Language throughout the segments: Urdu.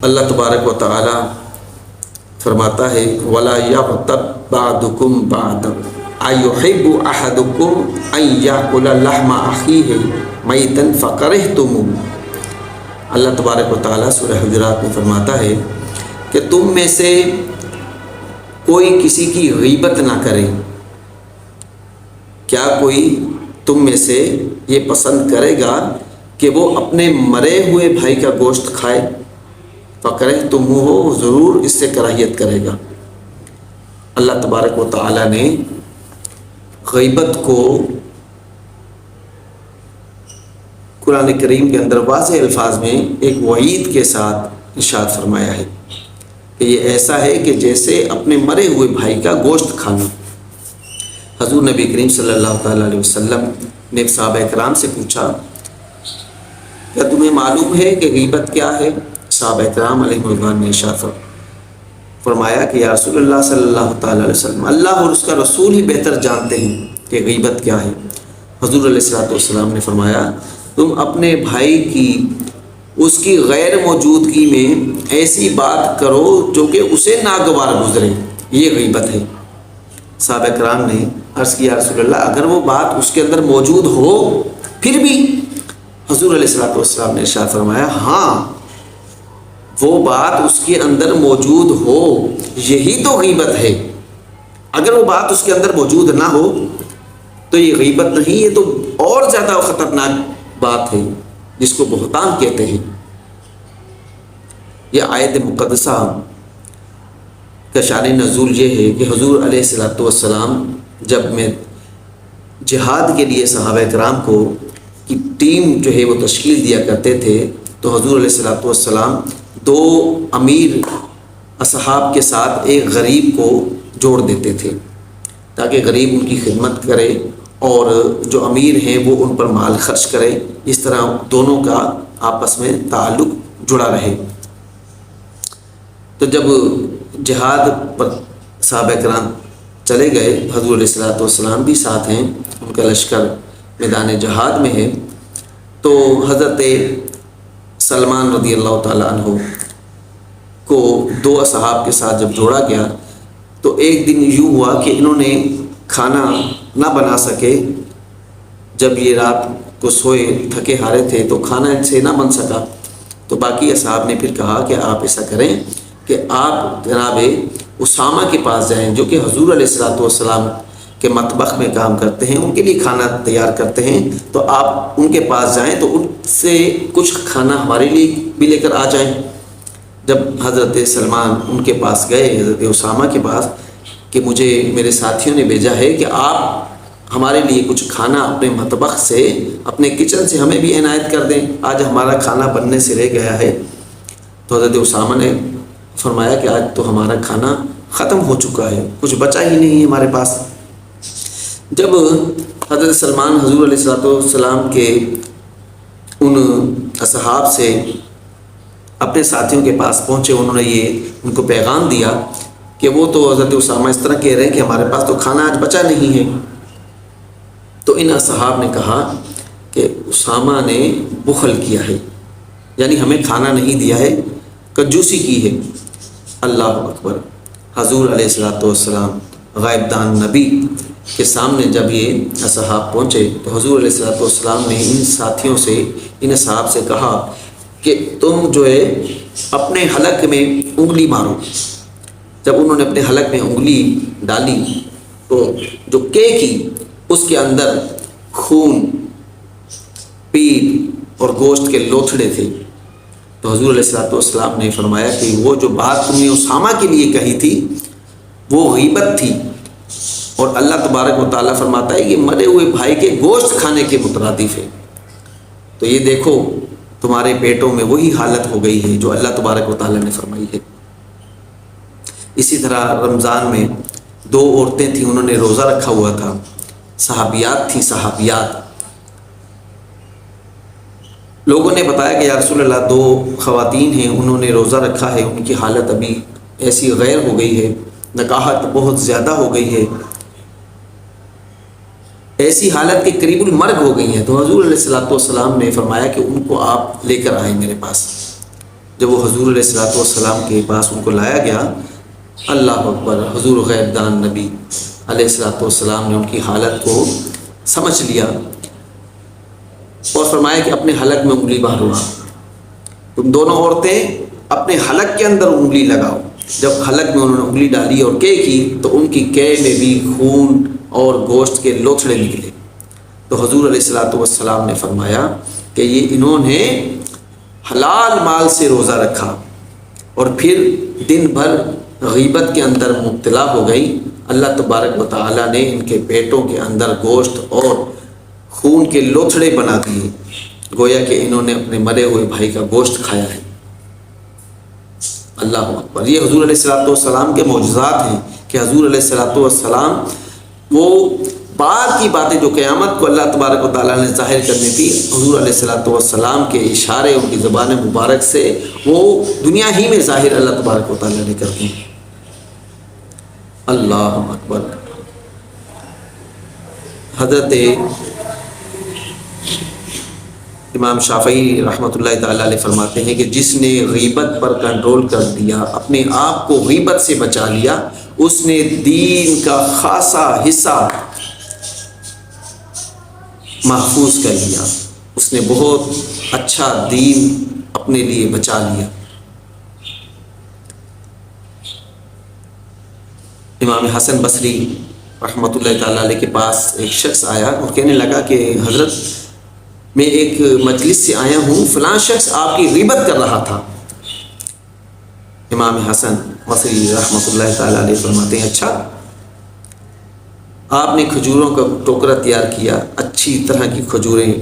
اللہ تبارک و تعالی فرماتا ہے وَلَا يَغْتَبْ بَعْضُكُمْ بَعْضًا أَيُحِبُّ أَحَدُكُمْ أَن يَأْكُلَ لَحْمَ أَخِيهِ مَيْتًا فَكَرِهْتُمُوهُ۔ اللہ تبارک و تعالی سورہ حجرات میں فرماتا ہے کہ تم میں سے کوئی کسی کی غیبت نہ کرے۔ کیا کوئی تم میں سے یہ پسند کرے گا کہ وہ اپنے مرے ہوئے بھائی کا گوشت کھائے؟ فَكَرِهْتُمُوهُ، ضرور اس سے کراہیت کرے گا۔ اللہ تبارک و تعالی نے غیبت کو قرآن کریم کے اندر واضح الفاظ میں ایک وعید کے ساتھ ارشاد فرمایا ہے کہ یہ ایسا ہے کہ جیسے اپنے مرے ہوئے بھائی کا گوشت کھانا۔ حضور نبی کریم صلی اللہ تعالیٰ علیہ وسلم نے صحابہ کرام سے پوچھا کیا تمہیں معلوم ہے کہ غیبت کیا ہے؟ صحابہ کرام علیہ رضوان نے ارشاد فرمایا کہ یا رسول اللہ صلی اللہ تعالیٰ علیہ وسلم، اللہ اور اس کا رسول ہی بہتر جانتے ہیں کہ غیبت کیا ہے۔ حضور علیہ السلام نے فرمایا تم اپنے بھائی کی اس کی غیر موجودگی میں ایسی بات کرو جو کہ اسے ناگوار گزرے، یہ غیبت ہے۔ صحابہ کرام نے عرض کیا رسول اللہ اگر وہ بات اس کے اندر موجود ہو پھر بھی؟ حضور علیہ السلام نے ارشاد فرمایا ہاں، وہ بات اس کے اندر موجود ہو یہی تو غیبت ہے۔ اگر وہ بات اس کے اندر موجود نہ ہو تو یہ غیبت نہیں، یہ تو اور زیادہ خطرناک بات ہے جس کو بہتان کہتے ہیں۔ یہ آیت مقدسہ کا شان نزول یہ ہے کہ حضور علیہ السلام جب میں جہاد کے لیے صحابہ کرام کو کی ٹیم جو ہے وہ تشکیل دیا کرتے تھے تو حضور علیہ السلام دو امیر اصحاب کے ساتھ ایک غریب کو جوڑ دیتے تھے تاکہ غریب ان کی خدمت کرے اور جو امیر ہیں وہ ان پر مال خرچ کرے، اس طرح دونوں کا آپس میں تعلق جڑا رہے۔ تو جب جہاد پر صحابہ کرام چلے گئے، حضور علیہ السلام بھی ساتھ ہیں، ان کا لشکر میدان جہاد میں ہے، تو حضرت سلمان رضی اللہ تعالیٰ عنہ کو دو اصحاب کے ساتھ جب جوڑا گیا تو ایک دن یوں ہوا کہ انہوں نے کھانا نہ بنا سکے، جب یہ رات کو سوئے تھکے ہارے تھے تو کھانا ان سے نہ بن سکا، تو باقی اصحاب نے پھر کہا کہ آپ ایسا کریں کہ آپ جناب اسامہ کے پاس جائیں جو کہ حضور علیہ السلام کے مطبخ میں کام کرتے ہیں، ان کے لیے کھانا تیار کرتے ہیں، تو آپ ان کے پاس جائیں تو ان سے کچھ کھانا ہمارے لیے بھی لے کر آ جائیں۔ جب حضرت سلمان ان کے پاس گئے، حضرت اسامہ کے پاس، کہ مجھے میرے ساتھیوں نے بھیجا ہے کہ آپ ہمارے لیے کچھ کھانا اپنے مطبخ سے، اپنے کچن سے ہمیں بھی عنایت کر دیں، آج ہمارا کھانا بننے سے رہ گیا ہے۔ تو حضرت اسامہ نے فرمایا کہ آج تو ہمارا کھانا ختم ہو چکا ہے، کچھ بچا ہی نہیں ہمارے پاس۔ جب حضرت سلمان حضور علیہ السلام کے ان اصحاب سے اپنے ساتھیوں کے پاس پہنچے، انہوں نے یہ ان کو پیغام دیا کہ وہ تو حضرت اسامہ اس طرح کہہ رہے ہیں کہ ہمارے پاس تو کھانا آج بچا نہیں ہے۔ تو ان اصحاب نے کہا کہ اسامہ نے بخل کیا ہے، یعنی ہمیں کھانا نہیں دیا ہے، کنجوسی کی ہے۔ اللہ اکبر۔ حضور علیہ السلام غائب دان نبی کے سامنے جب یہ اصحاب پہنچے تو حضور علیہ السلام نے ان ساتھیوں سے، ان اصحاب سے کہا کہ تم جو ہے اپنے حلق میں انگلی مارو۔ جب انہوں نے اپنے حلق میں انگلی ڈالی تو جو کی اس کے اندر خون، پیپ اور گوشت کے لوتھڑے تھے۔ تو حضور علیہ السلام نے فرمایا کہ وہ جو بات تم نے اسامہ کے لیے کہی تھی وہ غیبت تھی، اور اللہ تبارک و تعالیٰ فرماتا ہے کہ مرے ہوئے بھائی کے گوشت کھانے کے مترادف ہے۔ تو یہ دیکھو تمہارے پیٹوں میں وہی حالت ہو گئی ہے جو اللہ تبارک و تعالیٰ نے فرمائی ہے۔ اسی طرح رمضان میں دو عورتیں تھیں، انہوں نے روزہ رکھا ہوا تھا، صحابیات تھیں، صحابیات۔ لوگوں نے بتایا کہ یا رسول اللہ دو خواتین ہیں، انہوں نے روزہ رکھا ہے، ان کی حالت ابھی ایسی غیر ہو گئی ہے، نکاحت بہت زیادہ ہو گئی ہے، ایسی حالت کے قریب المرگ ہو گئی ہیں۔ تو حضور علیہ السلام نے فرمایا کہ ان کو آپ لے کر آئیں میرے پاس۔ جب وہ حضور علیہ الصلوۃ والسلام کے پاس ان کو لایا گیا، اللہ اکبر، حضور غیب دان نبی علیہ الصلوۃ والسلام نے ان کی حالت کو سمجھ لیا اور فرمایا کہ اپنے حلق میں انگلی باہر اڑا، تم دونوں عورتیں اپنے حلق کے اندر انگلی لگاؤ۔ جب حلق میں انہوں نے انگلی ڈالی اور کے کی تو ان کی کے میں بھی خون اور گوشت کے لوتھڑے نکلے۔ تو حضور علیہ الصلوۃ والسلام نے فرمایا کہ یہ انہوں نے حلال مال سے روزہ رکھا اور پھر دن بھر غیبت کے اندر مبتلا ہو گئی، اللہ تبارک و تعالیٰ نے ان کے پیٹوں کے اندر گوشت اور خون کے لوتھڑے بنا دیے، گویا کہ انہوں نے اپنے مرے ہوئے بھائی کا گوشت کھایا ہے۔ اللہ اکبر، یہ حضور علیہ الصلوۃ والسلام کے معجزات ہیں کہ حضور علیہ الصلوۃ والسلام وہ بعد کی باتیں جو قیامت کو اللہ تبارک و تعالیٰ نے ظاہر کرنی تھی، حضور علیہ الصلوۃ والسلام کے اشارے ان کی زبان مبارک سے وہ دنیا ہی میں ظاہر اللہ تبارک و تعالیٰ نے کر دی۔ اللہ اکبر۔ حضرت امام شافعی رحمۃ اللہ تعالیٰ علیہ فرماتے ہیں کہ جس نے غیبت پر کنٹرول کر دیا، اپنے آپ کو غیبت سے بچا لیا، اس نے دین کا خاصا حصہ محفوظ کر لیا، اس نے بہت اچھا دین اپنے لیے بچا لیا۔ امام حسن بصری رحمۃ اللہ تعالیٰ علیہ کے پاس ایک شخص آیا اور کہنے لگا کہ حضرت، میں ایک مجلس سے آیا ہوں، فلاں شخص آپ کی غیبت کر رہا تھا۔ امام حسن بصری رحمۃ اللہ تعالیٰ علیہ فرماتے ہیں اچھا۔ آپ نے کھجوروں کا ٹوکرا تیار کیا، اچھی طرح کی کھجوریں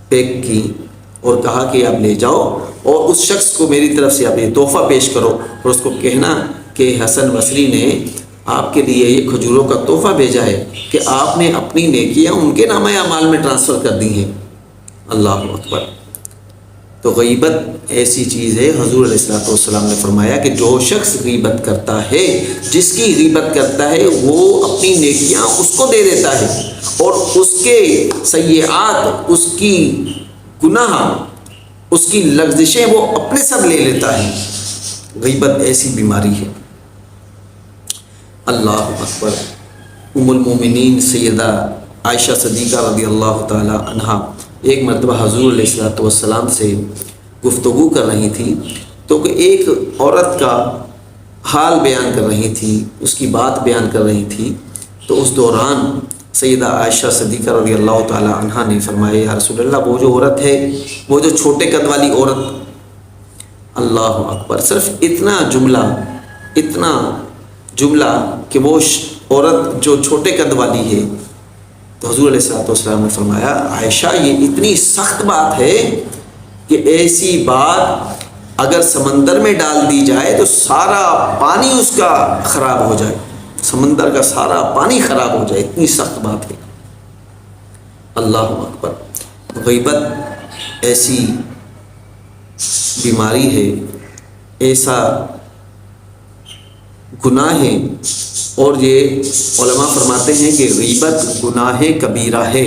پیک کی اور کہا کہ آپ لے جاؤ اور اس شخص کو میری طرف سے آپ یہ تحفہ پیش کرو اور اس کو کہنا کہ حسن بصری نے آپ کے لیے یہ کھجوروں کا تحفہ بھیجا ہے کہ آپ نے اپنی نیکیاں ان کے نامہ اعمال میں ٹرانسفر کر دی ہیں۔ اللہ اکبر۔ تو غیبت ایسی چیز ہے، حضور علیہ الصلوۃ والسلام نے فرمایا کہ جو شخص غیبت کرتا ہے، جس کی غیبت کرتا ہے، وہ اپنی نیکیاں اس کو دے دیتا ہے اور اس کے سیئات، اس کی گناہ، اس کی لغزشیں وہ اپنے سر لے لیتا ہے۔ غیبت ایسی بیماری ہے۔ اللہ اکبر۔ ام المومنین سیدہ عائشہ صدیقہ رضی اللہ تعالی عنہا ایک مرتبہ حضور علیہ الصلوۃ والسلام سے گفتگو کر رہی تھی تو کہ ایک عورت کا حال بیان کر رہی تھی، اس کی بات بیان کر رہی تھی، تو اس دوران سیدہ عائشہ صدیقہ رضی اللہ تعالی عنہا نے فرمایا یا رسول اللہ، وہ جو عورت ہے، وہ جو چھوٹے قد والی عورت۔ اللہ اکبر۔ صرف اتنا جملہ کہ وہ عورت جو چھوٹے قد والی ہے، تو حضور علیہ الصلوۃ والسلام نے فرمایا عائشہ، یہ اتنی سخت بات ہے کہ ایسی بات اگر سمندر میں ڈال دی جائے تو سارا پانی اس کا خراب ہو جائے، سمندر کا سارا پانی خراب ہو جائے، اتنی سخت بات ہے۔ اللہ اکبر۔ غیبت ایسی بیماری ہے، ایسا گناہ ہے، اور یہ علماء فرماتے ہیں کہ غیبت گناہ کبیرہ ہے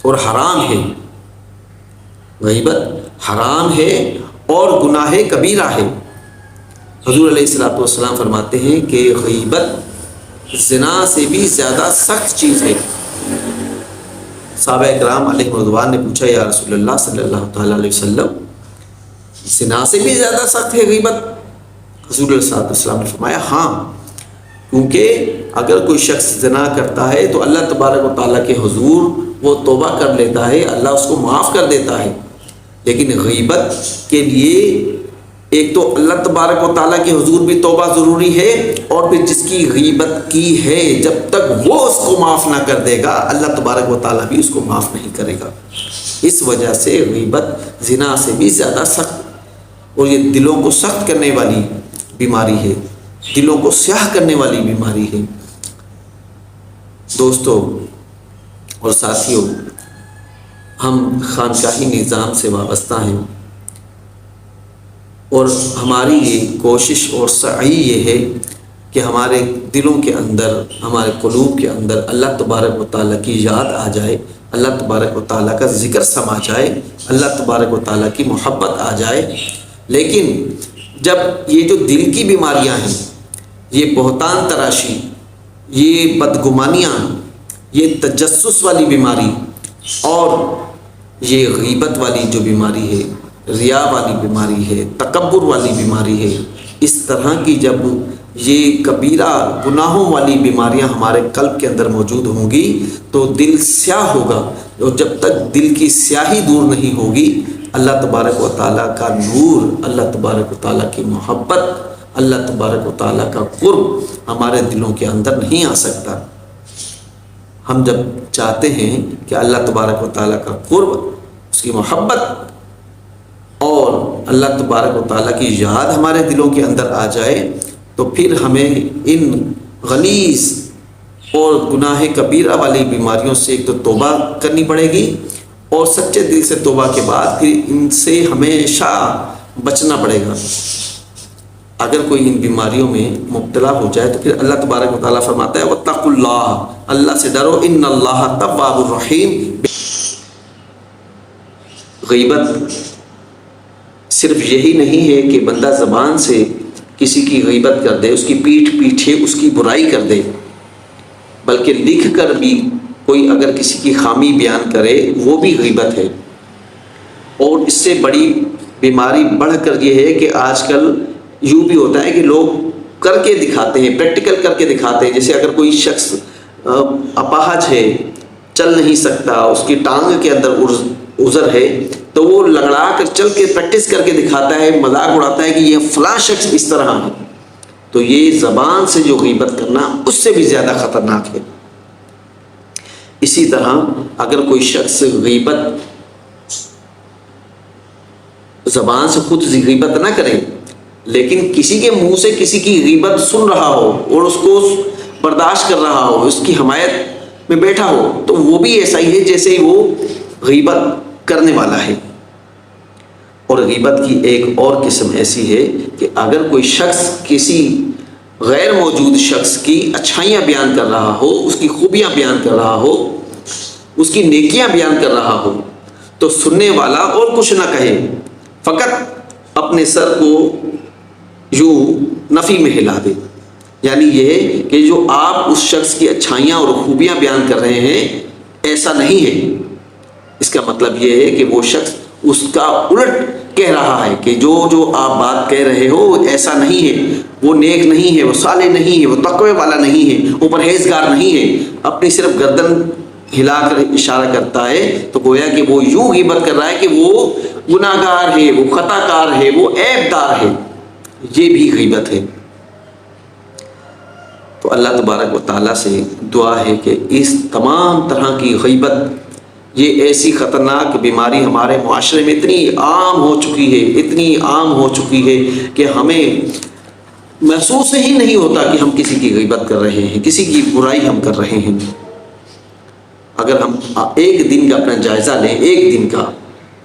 اور حرام ہے۔ غیبت حرام ہے اور گناہ کبیرہ ہے۔ حضور علیہ الصلوۃ والسلام فرماتے ہیں کہ غیبت زنا سے بھی زیادہ سخت چیز ہے۔ صحابہ اکرام علیہ رضوان نے پوچھا یا رسول اللہ صلی اللہ تعالیٰ علیہ وسلم، زنا سے بھی زیادہ سخت ہے غیبت؟ حضور علیہ الصلوۃ والسلام نے فرمایا ہاں، کیونکہ اگر کوئی شخص زنا کرتا ہے تو اللہ تبارک و تعالیٰ کے حضور وہ توبہ کر لیتا ہے، اللہ اس کو معاف کر دیتا ہے، لیکن غیبت کے لیے ایک تو اللہ تبارک و تعالیٰ کے حضور بھی توبہ ضروری ہے، اور پھر جس کی غیبت کی ہے جب تک وہ اس کو معاف نہ کر دے گا، اللہ تبارک و تعالیٰ بھی اس کو معاف نہیں کرے گا۔ اس وجہ سے غیبت زنا سے بھی زیادہ سخت، اور یہ دلوں کو سخت کرنے والی بیماری ہے، دلوں کو سیاہ کرنے والی بیماری ہے۔ دوستو اور ساتھیوں، ہم خانقاہی نظام سے وابستہ ہیں، اور ہماری یہ کوشش اور سعی یہ ہے کہ ہمارے دلوں کے اندر، ہمارے قلوب کے اندر اللہ تبارک و تعالیٰ کی یاد آ جائے، اللہ تبارک و تعالیٰ کا ذکر سما جائے، اللہ تبارک و تعالیٰ کی محبت آ جائے، لیکن جب یہ جو دل کی بیماریاں ہیں، یہ بہتان تراشی، یہ بدگمانیاں، یہ تجسس والی بیماری اور یہ غیبت والی جو بیماری ہے، ریا والی بیماری ہے، تکبر والی بیماری ہے، اس طرح کی جب یہ کبیرہ گناہوں والی بیماریاں ہمارے قلب کے اندر موجود ہوں گی تو دل سیاہ ہوگا، اور جب تک دل کی سیاہی دور نہیں ہوگی اللہ تبارک و تعالیٰ کا نور، اللہ تبارک و تعالیٰ کی محبت، اللہ تبارک و تعالیٰ کا قرب ہمارے دلوں کے اندر نہیں آ سکتا۔ ہم جب چاہتے ہیں کہ اللہ تبارک و تعالیٰ کا قرب، اس کی محبت اور اللہ تبارک و تعالیٰ کی یاد ہمارے دلوں کے اندر آ جائے تو پھر ہمیں ان غلیظ اور گناہ کبیرہ والی بیماریوں سے ایک تو توبہ کرنی پڑے گی، اور سچے دل سے توبہ کے بعد پھر ان سے ہمیشہ بچنا پڑے گا۔ اگر کوئی ان بیماریوں میں مبتلا ہو جائے تو پھر اللہ تبارک و تعالیٰ فرماتا ہے واتقوا اللہ، اللہ سے ڈرو، ان اللہ تواب الرحیم۔ غیبت صرف یہی نہیں ہے کہ بندہ زبان سے کسی کی غیبت کر دے، اس کی پیٹھ پیچھے اس کی برائی کر دے، بلکہ لکھ کر بھی کوئی اگر کسی کی خامی بیان کرے وہ بھی غیبت ہے۔ اور اس سے بڑی بیماری بڑھ کر یہ ہے کہ آج کل یوں بھی ہوتا ہے کہ لوگ کر کے دکھاتے ہیں، پریکٹیکل کر کے دکھاتے ہیں۔ جیسے اگر کوئی شخص اپاہج ہے، چل نہیں سکتا، اس کی ٹانگ کے اندر عذر ہے، تو وہ لگڑا کر چل کے پریکٹس کر کے دکھاتا ہے، مذاق اڑاتا ہے کہ یہ فلاں شخص اس طرح ہے۔ تو یہ زبان سے جو غیبت کرنا اس سے بھی زیادہ خطرناک ہے۔ اسی طرح اگر کوئی شخص غیبت زبان سے خود غیبت نہ کرے لیکن کسی کے منہ سے کسی کی غیبت سن رہا ہو اور اس کو برداشت کر رہا ہو، اس کی حمایت میں بیٹھا ہو، تو وہ بھی ایسا ہی ہے جیسے وہ غیبت کرنے والا ہے۔ اور غیبت کی ایک اور قسم ایسی ہے کہ اگر کوئی شخص کسی غیر موجود شخص کی اچھائیاں بیان کر رہا ہو، اس کی خوبیاں بیان کر رہا ہو، اس کی نیکیاں بیان کر رہا ہو، تو سننے والا اور کچھ نہ کہے، فقط اپنے سر کو یوں نفی میں ہلا دے، یعنی یہ کہ جو آپ اس شخص کی اچھائیاں اور خوبیاں بیان کر رہے ہیں ایسا نہیں ہے۔ اس کا مطلب یہ ہے کہ وہ شخص اس کا الٹ کہہ رہا ہے کہ جو آپ بات کہہ رہے ہو وہ ایسا نہیں ہے، وہ نیک نہیں ہے، وہ صالح نہیں ہے، وہ تقوی والا نہیں ہے، وہ پرہیزگار نہیں ہے، اپنی صرف گردن ہلا کر اشارہ کرتا ہے، تو گویا کہ وہ یوں غیبت کر رہا ہے کہ وہ گناہ گار ہے، وہ خطا کار ہے، وہ عیب دار ہے۔ یہ بھی غیبت ہے۔ تو اللہ تبارک و تعالیٰ سے دعا ہے کہ اس تمام طرح کی غیبت، یہ ایسی خطرناک بیماری ہمارے معاشرے میں اتنی عام ہو چکی ہے، اتنی عام ہو چکی ہے کہ ہمیں محسوس ہی نہیں ہوتا کہ ہم کسی کی غیبت کر رہے ہیں، کسی کی برائی ہم کر رہے ہیں۔ اگر ہم ایک دن کا اپنا جائزہ لیں، ایک دن کا،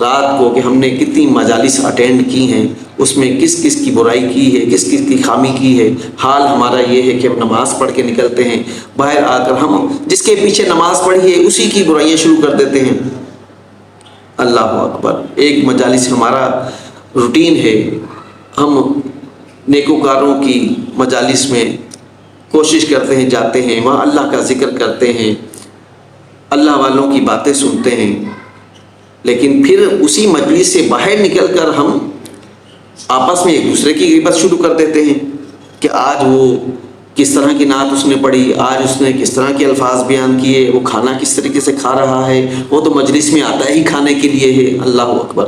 رات کو، کہ ہم نے کتنی مجالس اٹینڈ کی ہیں، اس میں کس کس کی برائی کی ہے، کس کس کی خامی کی ہے۔ حال ہمارا یہ ہے کہ ہم نماز پڑھ کے نکلتے ہیں، باہر آ کر ہم جس کے پیچھے نماز پڑھی ہے اسی کی برائیاں شروع کر دیتے ہیں۔ اللہ اکبر۔ ایک مجالس ہمارا روٹین ہے، ہم نیکوکاروں کی مجالس میں کوشش کرتے ہیں، جاتے ہیں، وہاں اللہ کا ذکر کرتے ہیں، اللہ والوں کی باتیں سنتے ہیں، لیکن پھر اسی مجلس سے باہر نکل کر ہم آپس میں ایک دوسرے کی غیبت شروع کر دیتے ہیں کہ آج وہ کس طرح کی نعت اس نے پڑھی، آج اس نے کس طرح کے الفاظ بیان کیے، وہ کھانا کس طریقے سے کھا رہا ہے، وہ تو مجلس میں آتا ہی کھانے کے لیے ہے۔ اللہ اکبر۔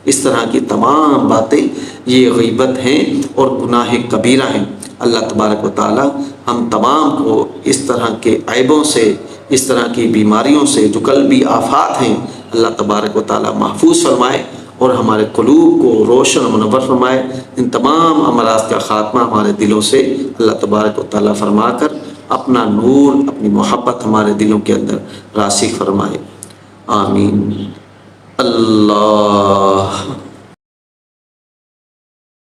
اس طرح کی تمام باتیں یہ غیبت ہیں اور گناہ کبیرہ ہیں۔ اللہ تبارک و تعالی ہم تمام کو اس طرح کے عیبوں سے، اس طرح کی بیماریوں سے جو قلبی آفات ہیں، اللہ تبارک و تعالی محفوظ فرمائے اور ہمارے قلوب کو روشن و منور فرمائے۔ ان تمام امراض کا خاتمہ ہمارے دلوں سے اللہ تبارک و تعالی فرما کر اپنا نور، اپنی محبت ہمارے دلوں کے اندر راسخ فرمائے۔ آمین۔ اللہ